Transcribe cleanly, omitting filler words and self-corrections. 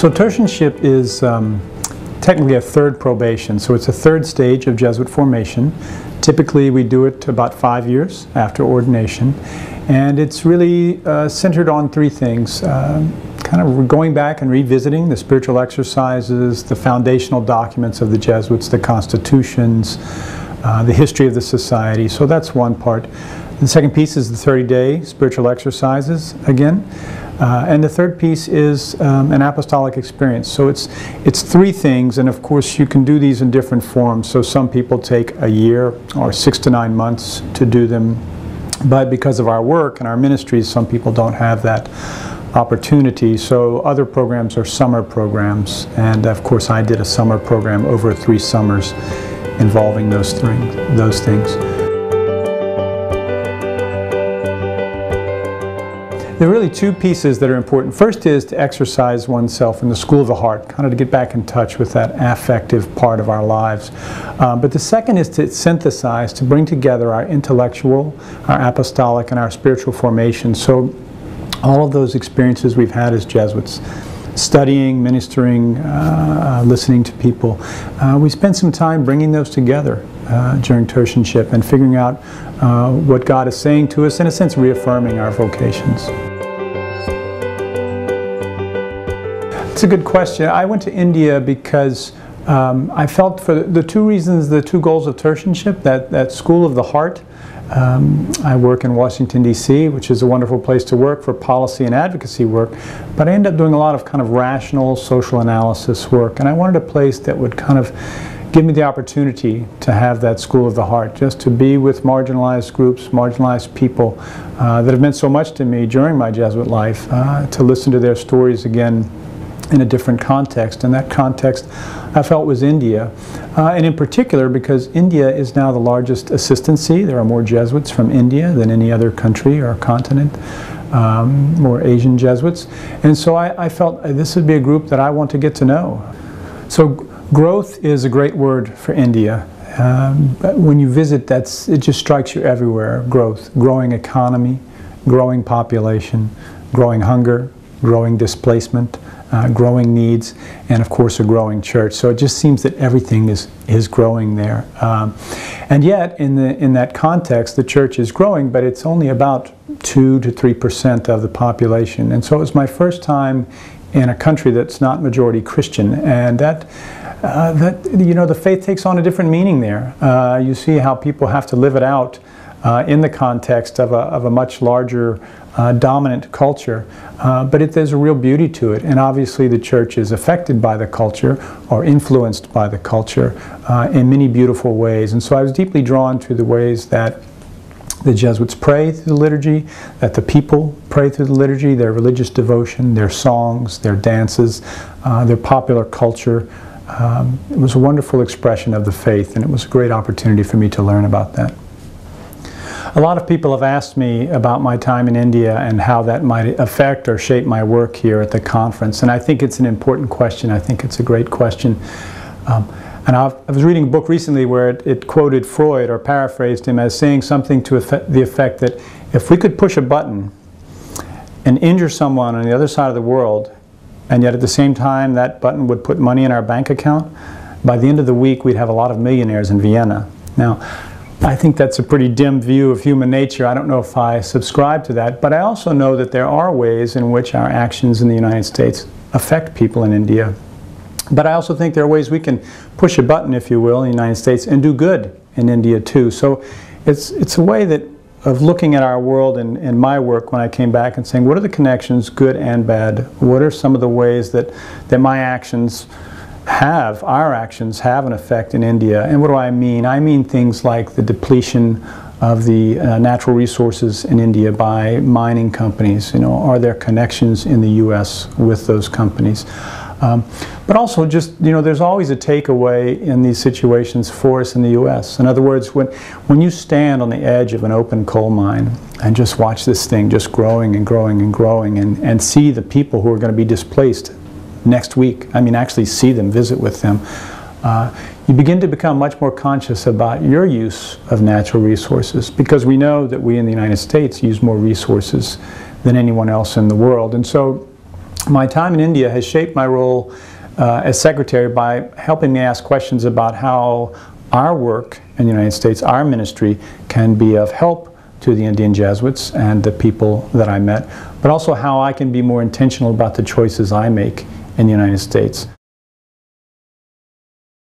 So tertianship is technically a third probation, so it's a third stage of Jesuit formation. Typically we do it about 5 years after ordination, and it's really centered on three things. Kind of going back and revisiting the spiritual exercises, the foundational documents of the Jesuits, the constitutions, the history of the society. So that's one part. The second piece is the 30-day spiritual exercises again. And the third piece is an apostolic experience. So it's three things, and of course you can do these in different forms. So some people take a year or 6 to 9 months to do them, but because of our work and our ministries, some people don't have that opportunity. So other programs are summer programs, and of course I did a summer program over 3 summers involving those things. There are really two pieces that are important. First is to exercise oneself in the school of the heart, kind of to get back in touch with that affective part of our lives. But the second is to synthesize, to bring together our intellectual, our apostolic, and our spiritual formation. So all of those experiences we've had as Jesuits, studying, ministering, listening to people, we spend some time bringing those together during tertianship and figuring out what God is saying to us, in a sense reaffirming our vocations. It's a good question. I went to India because I felt, for the two reasons, the two goals of tertianship, that school of the heart. I work in Washington, D.C., which is a wonderful place to work for policy and advocacy work, but I ended up doing a lot of kind of rational social analysis work, and I wanted a place that would kind of give me the opportunity to have that school of the heart, just to be with marginalized groups, marginalized people that have meant so much to me during my Jesuit life, to listen to their stories again in a different context, and that context I felt was India, and in particular because India is now the largest assistancy. There are more Jesuits from India than any other country or continent, more Asian Jesuits, and so I felt this would be a group that I want to get to know. So growth is a great word for India. But when you visit, it just strikes you everywhere. Growth, growing economy, growing population, growing hunger, growing displacement, growing needs, and of course a growing church. So it just seems that everything is growing there. And yet in that context the church is growing, but it's only about 2 to 3% of the population. And so it was my first time in a country that's not majority Christian, and that you know, the faith takes on a different meaning there. You see how people have to live it out in the context of a much larger dominant culture, but there's a real beauty to it, and obviously the church is affected by the culture or influenced by the culture in many beautiful ways. And so I was deeply drawn to the ways that the Jesuits pray through the liturgy, that the people pray through the liturgy, their religious devotion, their songs, their dances, their popular culture. It was a wonderful expression of the faith, and it was a great opportunity for me to learn about that. A lot of people have asked me about my time in India and how that might affect or shape my work here at the conference, and I think it's an important question. I think it's a great question. And I was reading a book recently where it quoted Freud, or paraphrased him, as saying something to the effect that if we could push a button and injure someone on the other side of the world, and yet at the same time that button would put money in our bank account, by the end of the week we'd have a lot of millionaires in Vienna. Now, I think that's a pretty dim view of human nature. I don't know if I subscribe to that, but I also know that there are ways in which our actions in the United States affect people in India. But I also think there are ways we can push a button, if you will, in the United States and do good in India too. So it's a way of looking at our world and my work when I came back and saying, what are the connections, good and bad? What are some of the ways that my actions our actions have an effect in India? And what do I mean? I mean things like the depletion of the natural resources in India by mining companies. You know, are there connections in the U.S. with those companies? But also just, you know, there's always a takeaway in these situations for us in the U.S. In other words, when you stand on the edge of an open coal mine and just watch this thing just growing and growing and growing, and see the people who are going to be displaced next week, I mean actually see them, visit with them, you begin to become much more conscious about your use of natural resources, because we know that we in the United States use more resources than anyone else in the world. And so My time in India has shaped my role as secretary by helping me ask questions about how our work in the United States, our ministry, can be of help to the Indian Jesuits and the people that I met, but also how I can be more intentional about the choices I make in the United States.